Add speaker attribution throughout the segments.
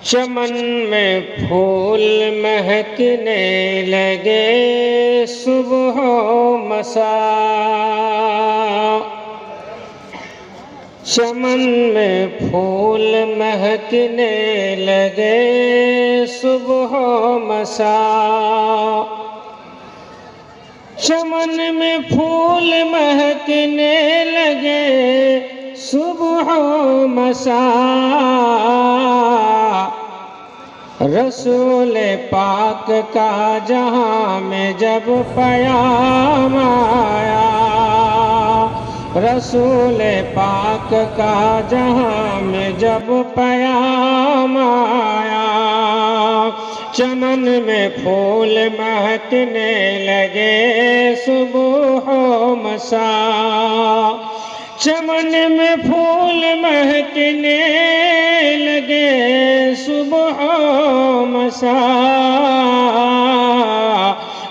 Speaker 1: चमन में फूल महकने लगे सुबह मसा। चमन में फूल महकने लगे सुबह मसा। चमन में फूल महकने लगे सुबह मसा। रसूल पाक का जहां में जब पयाम आया, रसूल पाक का जहां में जब पयाम आया। चमन में फूल महकने लगे सुबह मसा। चमन में फूल महकने लगे सुबह मसा।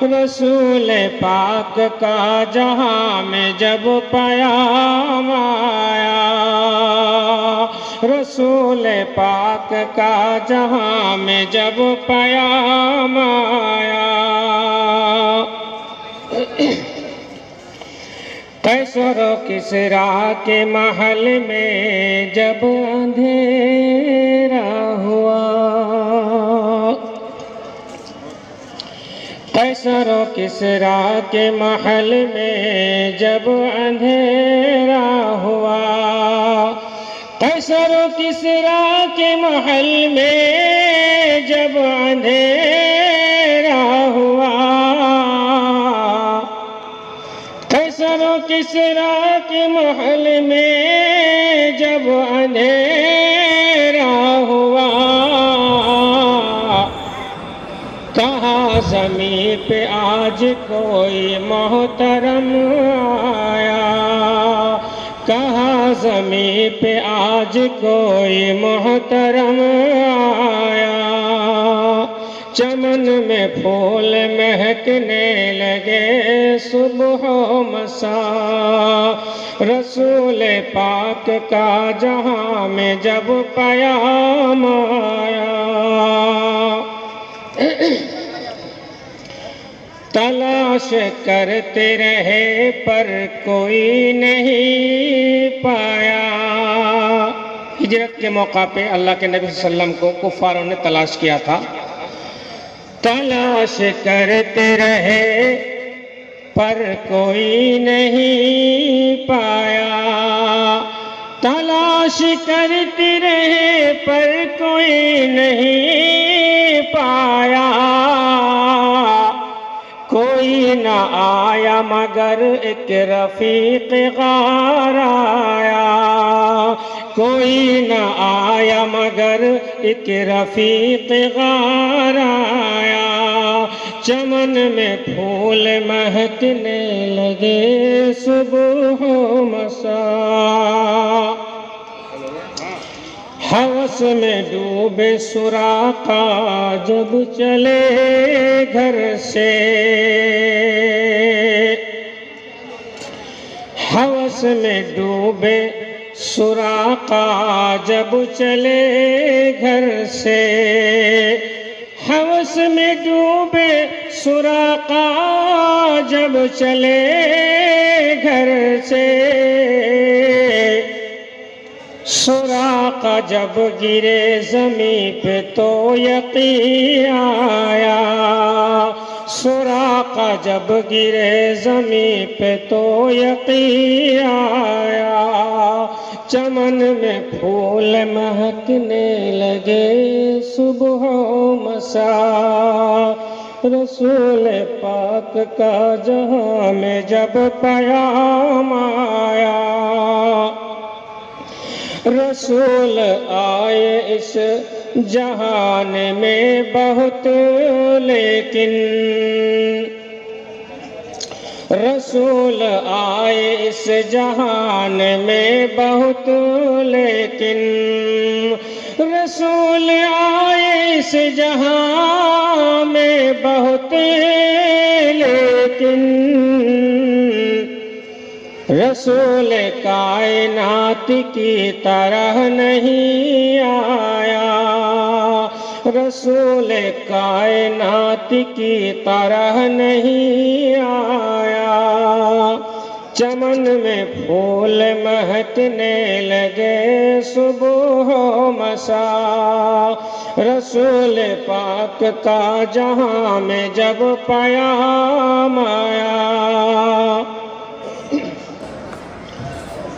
Speaker 1: रसूल पाक का जहां में जब पयाम आया, रसूल पाक का जहां में जब पयाम आया। कैसर और किसरा के महल में जब अंधेरा हुआ, कैसर और किसरा के महल में जब अंधेरा हुआ। कैसर और किसरा के महल में जब अंधेरा हुआ। कैसर और किसरा के महल में जब अंधेरा हुआ। कहाँ ज़मीं पे आज कोई मोहतरम आया, कहाँ ज़मीं पे आज कोई मोहतरम आया। चमन में फूल महकने लगे सुबह मसा। रसूल पाक का जहां में जब पयाम आया। तलाश करते रहे पर कोई नहीं पाया। हिजरत के मौका पे अल्लाह के नबी सल्लल्लाहु अलैहि वसल्लम को कुफारों ने तलाश किया था। तलाश करते रहे पर कोई नहीं पाया। तलाश करते रहे पर कोई नहीं पाया। कोई न आया मगर एक रफीक गार आया। कोई न आया मगर एक रफीक गार आया। चमन में फूल महकने लगे सुबह मसा। हवस में डूबे सुराका जब चले घर से। हवस में डूबे सुराका जब चले घर से। हवस में डूबे सुराका जब चले घर से। सुराका जब गिरे ज़मीं पे तो यकीन आया। सुराका जब गिरे ज़मीं पे तो यकीन आया। चमन में फूल महकने लगे सुबह मसा। रसूल पाक का जहां में जब पयाम आया। रसूल आए इस जहान में बहुत लेकिन। रसूल आए इस जहान में बहुत लेकिन। रसूल आए इस जहान में बहुत लेकिन। रसूल कायनात की तरह नहीं आया। रसूल कायनात की तरह नहीं आया। चमन में फूल महकने लगे सुबह मसा, रसूल पाक का जहां में जब पयाम आया।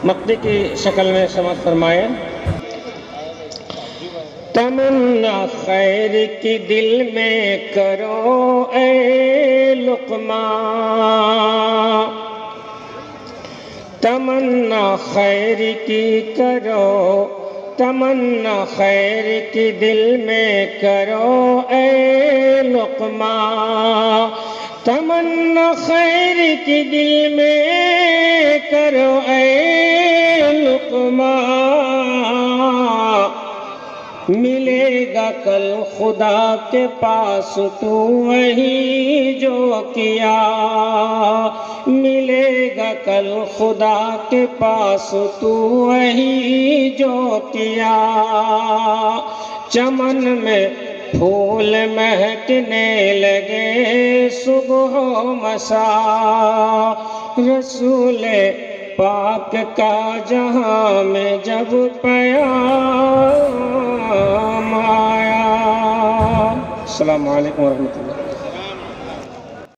Speaker 1: मक्ती की शक्ल में समाज फरमाए। तमन्ना खैर की दिल में करो ए लुक़मा, तमन्ना खैर की करो, तमन्ना खैर की दिल में करो ए लुक़मा, तमन्ना खैर की दिल में करो ए लुक़मा। मिलेगा कल खुदा के पास तू वही जो किया, मिलेगा कल खुदा के पास तू वही जो किया। चमन में फूल महकने लगे सुबह मसा, रसूल पाक का जहां में जब पयाम आया। अस्सलामु अलैकुम वरहमतुल्लाह।